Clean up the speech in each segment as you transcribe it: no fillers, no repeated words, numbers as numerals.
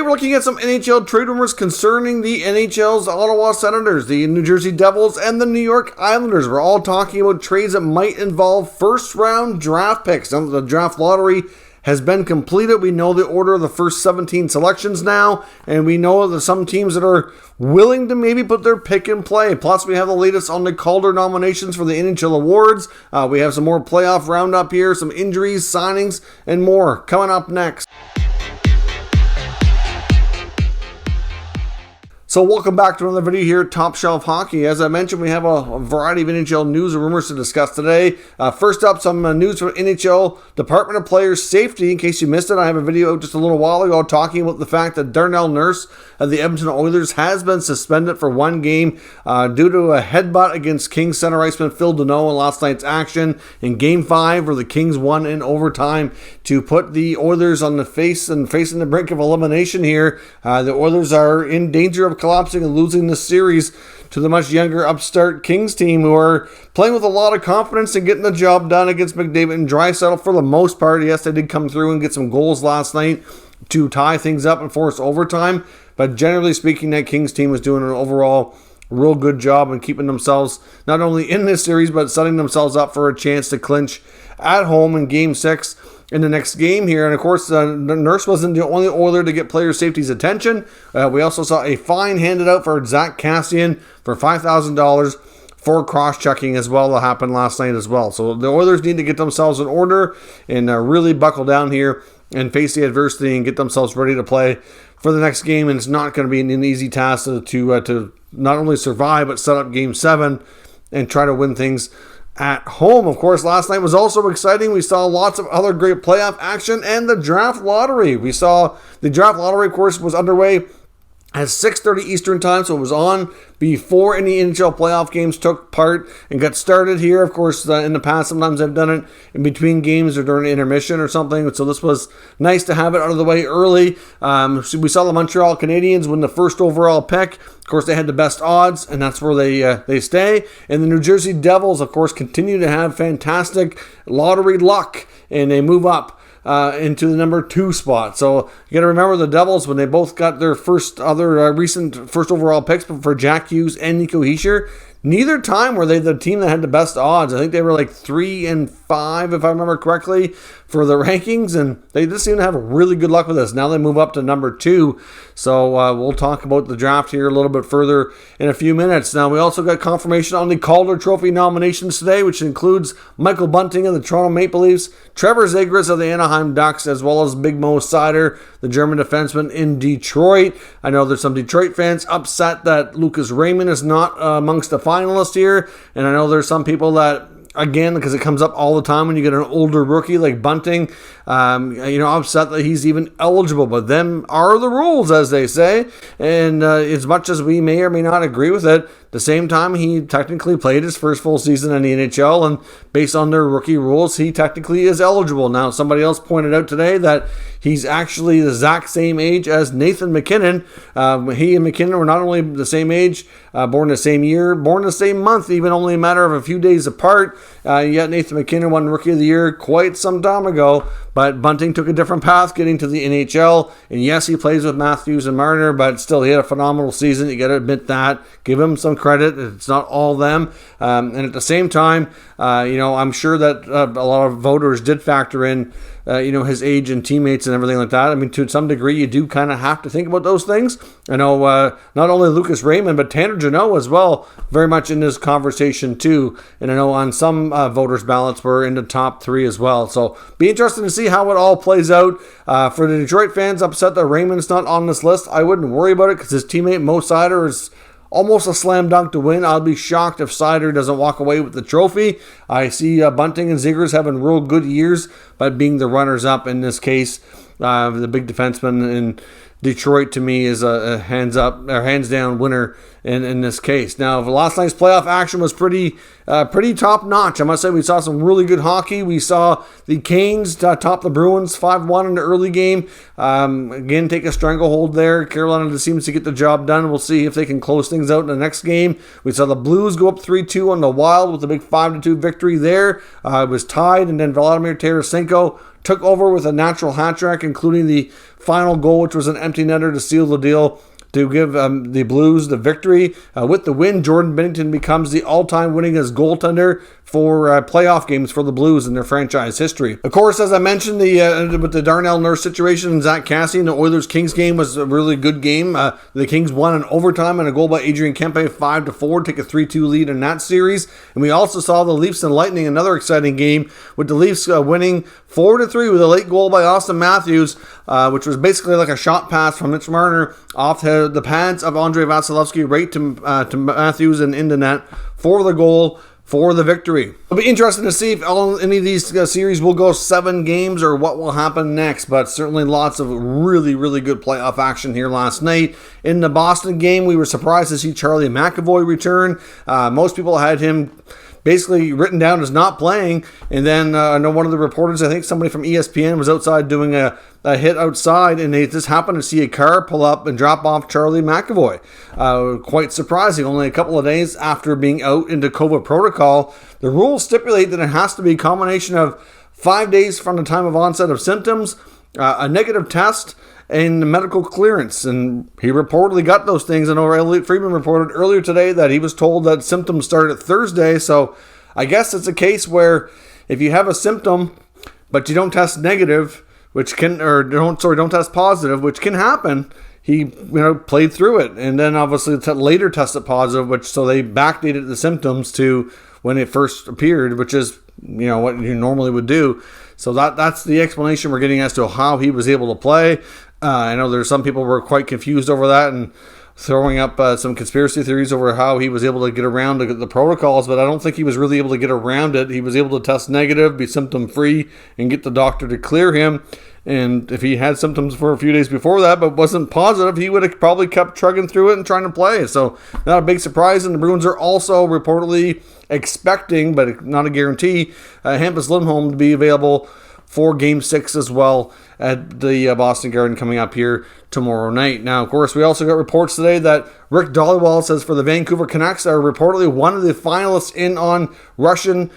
we're looking at some NHL trade rumors concerning the NHL's Ottawa Senators, the New Jersey Devils, and the New York Islanders. We're all talking about trades that might involve first-round draft picks. Now that the draft lottery has been completed, we know the order of the first 17 selections now, and we know that some teams that are willing to maybe put their pick in play. Plus, we have the latest on the Calder nominations for the NHL awards. We have some more playoff roundup here, some injuries, signings, and more coming up next. So welcome back to another video here at Top Shelf Hockey. As I mentioned, we have a variety of NHL news and rumors to discuss today. First up, some news from NHL Department of Players Safety. In case you missed it, I have a video just a little while ago talking about the fact that Darnell Nurse of the Edmonton Oilers has been suspended for one game due to a headbutt against Kings center iceman Phil Deneau in last night's action in Game 5, where the Kings won in overtime to put the Oilers on the facing the brink of elimination here. The Oilers are in danger of collapsing and losing the series to the much younger upstart Kings team, who are playing with a lot of confidence and getting the job done against McDavid and Draisaitl for the most part. Yes, they did come through and get some goals last night to tie things up and force overtime, but generally speaking, that Kings team was doing an overall real good job in keeping themselves not only in this series, but setting themselves up for a chance to clinch at home in Game 6 in the next game here. And of course, Nurse wasn't the only Oiler to get player safety's attention. We also saw a fine handed out for Zach Kassian for $5,000 for cross-checking as well. That happened last night as well. So the Oilers need to get themselves in order and really buckle down here and face the adversity and get themselves ready to play for the next game. And it's not going to be an easy task to not only survive, but set up Game 7 and try to win things at home. Of course, last night was also exciting. We saw lots of other great playoff action and the draft lottery. We saw the draft lottery, of course, was underway at 6:30 Eastern time, so it was on before any NHL playoff games took part and got started here. Of course, in the past, sometimes I've done it in between games or during intermission or something, so this was nice to have it out of the way early. So we saw the Montreal Canadiens win the first overall pick. Of course, they had the best odds, and that's where they stay. And the New Jersey Devils, of course, continue to have fantastic lottery luck, and they move up into the number 2 spot. So you got to remember the Devils, when they both got their recent first overall picks for Jack Hughes and Nico Hischier, neither time were they the team that had the best odds. I think they were like 3 and 5, if I remember correctly, for the rankings, and they just seem to have really good luck with this. Now they move up to number 2. So we'll talk about the draft here a little bit further in a few minutes. Now, we also got confirmation on the Calder Trophy nominations today, which includes Michael Bunting of the Toronto Maple Leafs, Trevor Zegras of the Anaheim Ducks, as well as Big Mo Seider, the German defenseman in Detroit. I know there's some Detroit fans upset that Lucas Raymond is not amongst the finalists here, and I know there's some people that, again, because it comes up all the time when you get an older rookie like Bunting, upset that he's even eligible. But them are the rules, as they say. And as much as we may or may not agree with it, at the same time, he technically played his first full season in the NHL, and based on their rookie rules, he technically is eligible. Now, somebody else pointed out today that he's actually the exact same age as Nathan MacKinnon. He and MacKinnon were not only the same age, born the same year, born the same month, even only a matter of a few days apart. Yet Nathan MacKinnon won Rookie of the Year quite some time ago. But Bunting took a different path getting to the NHL. And yes, he plays with Matthews and Marner, but still, he had a phenomenal season. You got to admit that. Give him some credit. It's not all them. And at the same time, I'm sure that a lot of voters did factor in his age and teammates and everything like that. I mean, to some degree, you do kind of have to think about those things. I know not only Lucas Raymond, but Tanner Jeannot as well, very much in this conversation too. And I know on some voters' ballots we're in the top 3 as well. So be interesting to see how it all plays out. For the Detroit fans upset that Raymond's not on this list, I wouldn't worry about it because his teammate Mo Seider is almost a slam dunk to win. I'll be shocked if Seider doesn't walk away with the trophy. I see Bunting and Zegras having real good years, but being the runners-up in this case, the big defenseman in Detroit, to me, is a hands-down winner in this case. Now, last night's playoff action was pretty top-notch. I must say, we saw some really good hockey. We saw the Canes top the Bruins 5-1 in the early game. Again, take a stranglehold there. Carolina just seems to get the job done. We'll see if they can close things out in the next game. We saw the Blues go up 3-2 on the Wild with a big 5-2 victory there. It was tied, and then Vladimir Tarasenko took over with a natural hat trick, including the final goal, which was an empty netter to seal the deal to give the Blues the victory. With the win, Jordan Binnington becomes the all-time winningest goaltender for playoff games for the Blues in their franchise history. Of course, as I mentioned, with the Darnell Nurse situation and Zach Kassian, the Oilers-Kings game was a really good game. The Kings won in overtime and a goal by Adrian Kempe, 5-4, take a 3-2 lead in that series. And we also saw the Leafs and Lightning, another exciting game, with the Leafs winning 4-3 with a late goal by Austin Matthews, which was basically like a shot pass from Mitch Marner off the pads of Andrei Vasilevsky right to Matthews and into net for the goal, for the victory. It'll be interesting to see if any of these series will go 7 games or what will happen next, but certainly lots of really, really good playoff action here last night. In the Boston game, we were surprised to see Charlie McAvoy return. Most people had him basically written down as not playing, and then I know one of the reporters, I think somebody from ESPN, was outside doing a hit outside, and they just happened to see a car pull up and drop off Charlie McAvoy. Quite surprising, only a couple of days after being out into COVID protocol. The rules stipulate that it has to be a combination of 5 days from the time of onset of symptoms, a negative test, and medical clearance, and he reportedly got those things. I know Elliot Friedman reported earlier today that he was told that symptoms started Thursday, so I guess it's a case where if you have a symptom but you don't test negative, don't test positive, which can happen, he played through it, and then obviously later tested positive, so they backdated the symptoms to when it first appeared, which is what you normally would do. So that's the explanation we're getting as to how he was able to play. I know there's some people were quite confused over that and throwing up some conspiracy theories over how he was able to get around the protocols, but I don't think he was really able to get around it. He was able to test negative, be symptom-free, and get the doctor to clear him. And if he had symptoms for a few days before that but wasn't positive, he would have probably kept trugging through it and trying to play. So not a big surprise. And the Bruins are also reportedly expecting, but not a guarantee, Hampus Lindholm to be available for Game 6 as well at the Boston Garden coming up here tomorrow night. Now, of course, we also got reports today that Rick Dhaliwal says for the Vancouver Canucks are reportedly one of the finalists in on Russian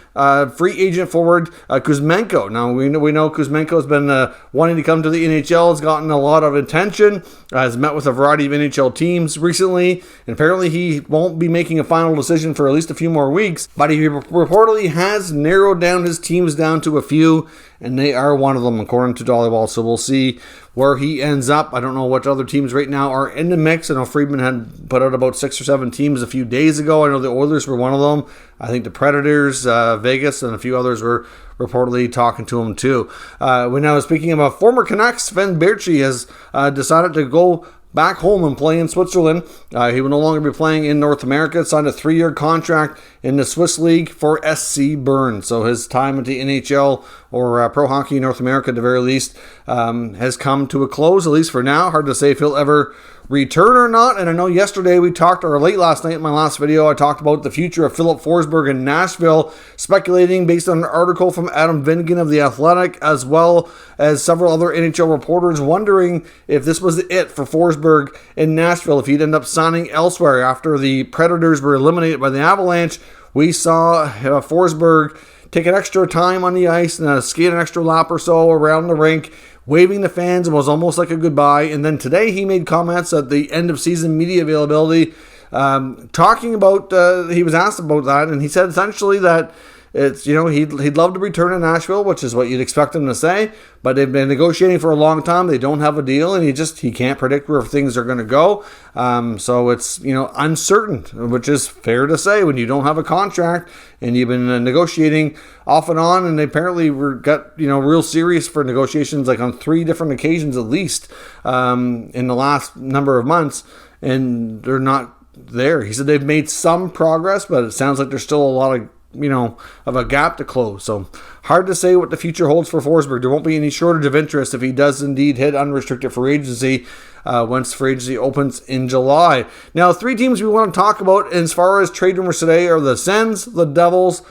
free agent forward Kuzmenko. Now, we know Kuzmenko has been wanting to come to the NHL, has gotten a lot of attention, has met with a variety of NHL teams recently, and apparently he won't be making a final decision for at least a few more weeks, but he reportedly has narrowed down his teams down to a few, and they are one of them, according to Dhaliwal. So we'll see where he ends up. I don't know what other teams right now are in the mix. I know Friedman had put out about 6 or 7 teams a few days ago. I know the Oilers were one of them. I think the Predators, Vegas, and a few others were reportedly talking to him too. When I was speaking about former Canucks, Sven Baertschi has decided to go back home and play in Switzerland. He will no longer be playing in North America. Signed a 3-year contract in the Swiss League for SC Bern. So his time at the NHL or Pro Hockey North America at the very least has come to a close, at least for now. Hard to say if he'll ever return or not. And I know yesterday late last night in my last video, I talked about the future of Philip Forsberg in Nashville, speculating based on an article from Adam Vingan of The Athletic, as well as several other NHL reporters, wondering if this was it for Forsberg in Nashville, if he'd end up signing elsewhere after the Predators were eliminated by the Avalanche. We saw Forsberg take an extra time on the ice and skate an extra lap or so around the rink, waving the fans, and was almost like a goodbye. And then today he made comments at the end of season media availability, talking about, he was asked about that, and he said essentially that it's, he'd love to return to Nashville, which is what you'd expect him to say, but they've been negotiating for a long time. They don't have a deal, and he can't predict where things are going to go. So it's, uncertain, which is fair to say when you don't have a contract and you've been negotiating off and on, and they apparently got, real serious for negotiations like on 3 different occasions at least in the last number of months, and they're not there. He said they've made some progress, but it sounds like there's still a lot of a gap to close. So hard to say what the future holds for Forsberg. There won't be any shortage of interest if he does indeed hit unrestricted free agency once free agency opens in July. Now, 3 teams we want to talk about as far as trade rumors today are the Sens, the Devils,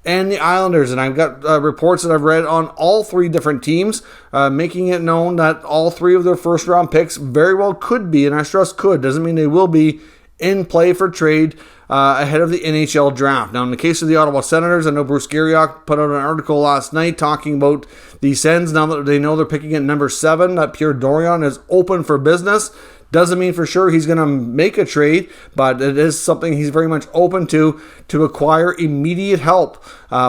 and the Islanders. And I've got reports that I've read on all 3 different teams, making it known that all 3 of their first round picks very well could be, and I stress could, doesn't mean they will be, in play for trade ahead of the NHL draft. Now, in the case of the Ottawa Senators, I know Bruce Garriock put out an article last night talking about the Sens. Now that they know they're picking at number 7, that Pierre Dorion is open for business. Doesn't mean for sure he's going to make a trade, but it is something he's very much open to acquire immediate help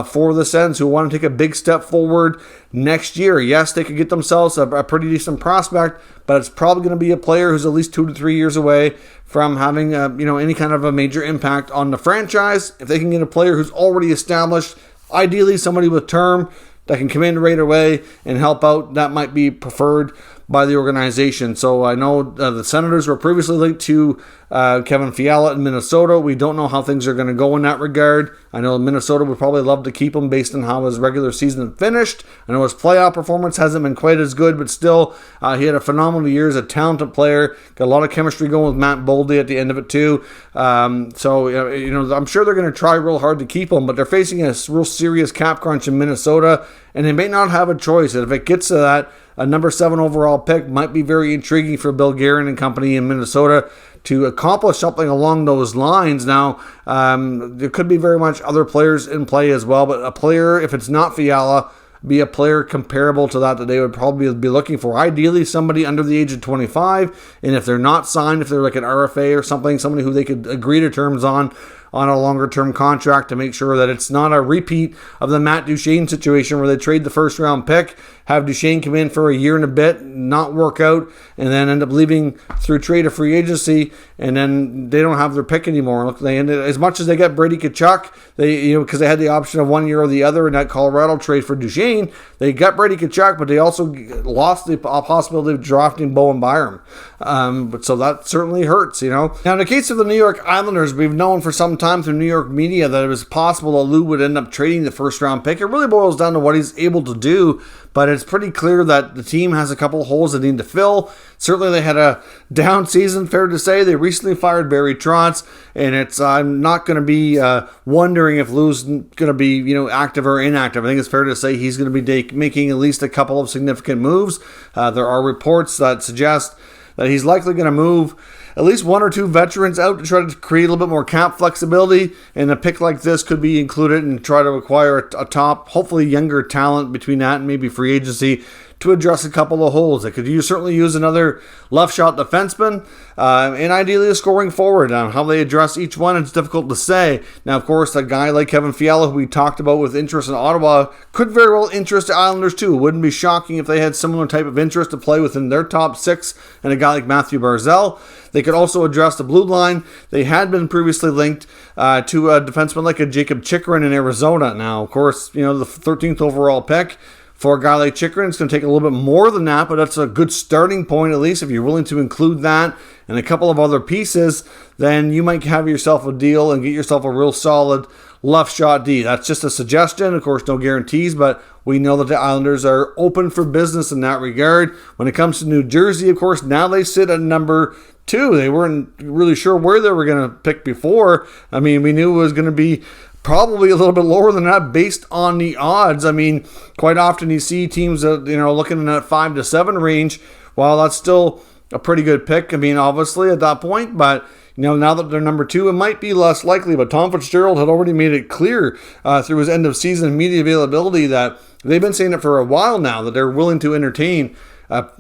for the Sens who want to take a big step forward next year. Yes, they could get themselves a pretty decent prospect, but it's probably going to be a player who's at least 2 to 3 years away from having any kind of a major impact on the franchise. If they can get a player who's already established, ideally somebody with term that can come in right away and help out, that might be preferred by the organization. So I know the Senators were previously linked to Kevin Fiala in Minnesota. We don't know how things are going to go in that regard. I know Minnesota would probably love to keep him based on how his regular season finished. I know his playoff performance hasn't been quite as good, but still, he had a phenomenal year as a talented player. Got a lot of chemistry going with Matt Boldy at the end of it too. I'm sure they're going to try real hard to keep him, but they're facing a real serious cap crunch in Minnesota, and they may not have a choice. And if it gets to that, a number 7 overall pick might be very intriguing for Bill Guerin and company in Minnesota to accomplish something along those lines. Now, there could be very much other players in play as well, but a player, if it's not Fiala, be a player comparable to that they would probably be looking for. Ideally, somebody under the age of 25, and if they're not signed, if they're like an RFA or something, somebody who they could agree to terms on a longer-term contract to make sure that it's not a repeat of the Matt Duchene situation where they trade the first-round pick, have Duchene come in for a year and a bit, not work out, and then end up leaving through trade or free agency, and then they don't have their pick anymore. Look, they ended, as much as they got Brady Tkachuk, because they had the option of one year or the other in that Colorado trade for Duchene, they got Brady Tkachuk, but they also lost the possibility of drafting Bowen Byram. So that certainly hurts, Now, in the case of the New York Islanders, we've known for some time through New York media that it was possible that Lou would end up trading the first-round pick. It really boils down to what he's able to do, but it's pretty clear that the team has a couple of holes they need to fill. Certainly they had a down season, fair to say. They recently fired Barry Trotz, and I'm not going to be wondering if Lou's going to be active or inactive. I think it's fair to say he's going to be making at least a couple of significant moves. There are reports that suggest that he's likely going to move at least 1 or 2 veterans out to try to create a little bit more cap flexibility, and a pick like this could be included and try to acquire a top, hopefully younger talent between that and maybe free agency to address a couple of holes. They could certainly use another left shot defenseman and ideally a scoring forward. How they address each one, it's difficult to say. Now, of course, a guy like Kevin Fiala, who we talked about with interest in Ottawa, could very well interest the Islanders too. It wouldn't be shocking if they had similar type of interest to play within their top 6 and a guy like Matthew Barzal. They could also address the blue line. They had been previously linked to a defenseman like a Jacob Chychrun in Arizona. Now, of course, the 13th overall pick. For a guy like Chychrun, it's going to take a little bit more than that, but that's a good starting point, at least if you're willing to include that and a couple of other pieces, then you might have yourself a deal and get yourself a real solid left shot D. That's just a suggestion, of course, no guarantees, but we know that the Islanders are open for business in that regard. When it comes to New Jersey, of course, now they sit at number 2. They weren't really sure where they were going to pick before. I mean, we knew it was going to be probably a little bit lower than that based on the odds. I mean, quite often you see teams that, looking in that 5 to 7 range. While that's still a pretty good pick, I mean, obviously at that point, but now that they're number 2, it might be less likely. But Tom Fitzgerald had already made it clear through his end of season media availability that they've been saying it for a while now, that they're willing to entertain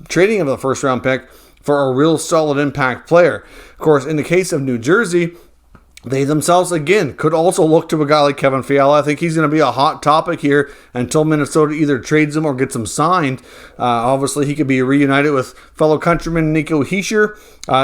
trading of the first round pick for a real solid impact player. Of course, in the case of New Jersey, they themselves, again, could also look to a guy like Kevin Fiala. I think he's going to be a hot topic here until Minnesota either trades him or gets him signed. Obviously, he could be reunited with fellow countryman Nico Hischier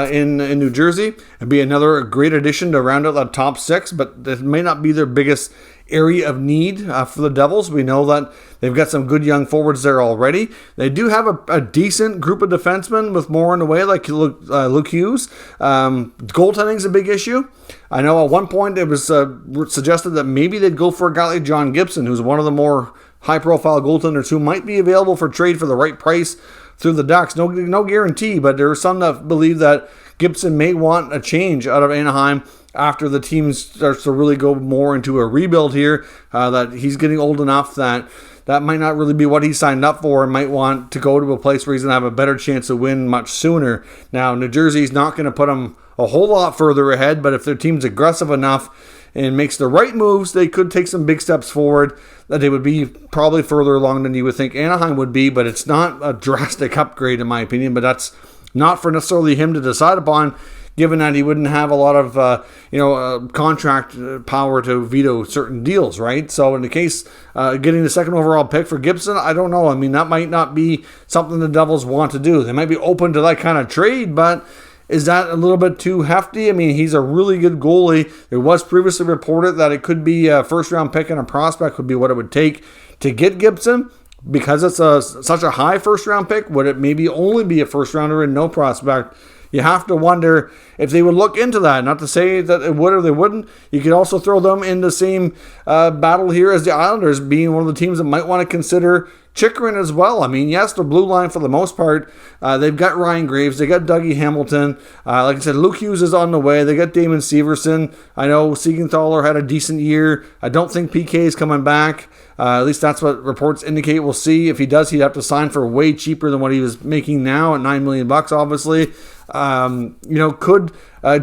in New Jersey and be another great addition to round out that top 6, but that may not be their biggest area of need for the Devils. We know that they've got some good young forwards there already. They do have a decent group of defensemen with more in the way, like Luke Hughes. Goaltending's a big issue. I know at one point it was suggested that maybe they'd go for a guy like John Gibson, who's one of the more high-profile goaltenders who might be available for trade for the right price through the Ducks. No guarantee, but there are some that believe that Gibson may want a change out of Anaheim after the team starts to really go more into a rebuild here, that he's getting old enough that might not really be what he signed up for and might want to go to a place where he's going to have a better chance to win much sooner. Now, New Jersey's not going to put him a whole lot further ahead, but if their team's aggressive enough and makes the right moves, they could take some big steps forward. That they would be probably further along than you would think Anaheim would be, but it's not a drastic upgrade in my opinion, but that's not for necessarily him to decide upon, given that he wouldn't have a lot of contract power to veto certain deals, right? So in the case getting the second overall pick for Gibson, I don't know. I mean, that might not be something the Devils want to do. They might be open to that kind of trade, but is that a little bit too hefty? I mean, he's a really good goalie. It was previously reported that it could be a first-round pick and a prospect would be what it would take to get Gibson. Because it's such a high first-round pick, would it maybe only be a first-rounder and no prospect? You have to wonder if they would look into that. Not to say that it would or they wouldn't. You could also throw them in the same battle here as the Islanders, being one of the teams that might want to consider Chychrun as well. I mean, yes, the blue line for the most part. They've got Ryan Graves. They got Dougie Hamilton. Like I said, Luke Hughes is on the way. They got Damon Severson. I know Siegenthaler had a decent year. I don't think PK is coming back. At least that's what reports indicate. We'll see. If he does, he'd have to sign for way cheaper than what he was making now at $9 million, obviously. Could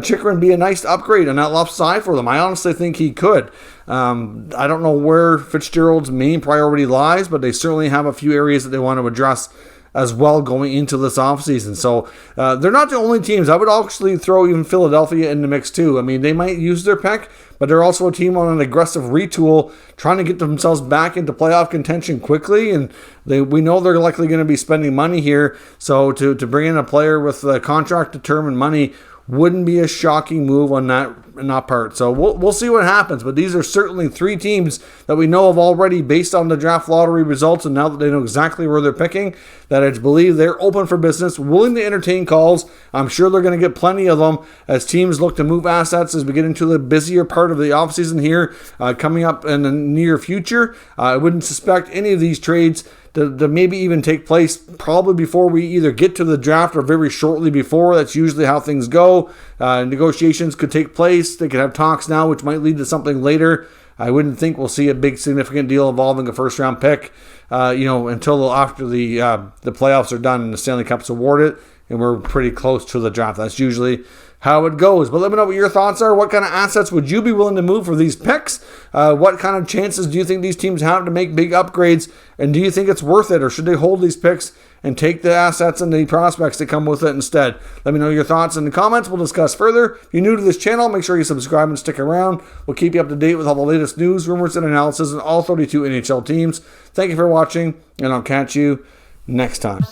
Chychrun be a nice upgrade on that left side for them? I honestly think he could. I don't know where Fitzgerald's main priority lies, but they certainly have a few areas that they want to address as well going into this offseason. So they're not the only teams. I would actually throw even Philadelphia in the mix too. I mean, they might use their pick, but they're also a team on an aggressive retool, trying to get themselves back into playoff contention quickly, and we know they're likely going to be spending money here. So to bring in a player with contract determined money wouldn't be a shocking move on that part. So we'll see what happens. But these are certainly three teams that we know of already based on the draft lottery results, and now that they know exactly where they're picking, that I believe they're open for business, willing to entertain calls. I'm sure they're going to get plenty of them as teams look to move assets as we get into the busier part of the offseason here coming up in the near future. I wouldn't suspect any of these trades to maybe even take place probably before we either get to the draft or very shortly before. That's usually how things go. Negotiations could take place. They could have talks now, which might lead to something later. I wouldn't think we'll see a big significant deal involving a first-round pick, until after the playoffs are done and the Stanley Cup's awarded, and we're pretty close to the draft. That's usually how it goes. But let me know what your thoughts are. What kind of assets would you be willing to move for these picks? What kind of chances do you think these teams have to make big upgrades? And do you think it's worth it, or should they hold these picks and take the assets and the prospects that come with it instead? Let me know your thoughts in the comments. We'll discuss further. If you're new to this channel, make sure you subscribe and stick around. We'll keep you up to date with all the latest news, rumors, and analysis on all 32 NHL teams. Thank you for watching, and I'll catch you next time.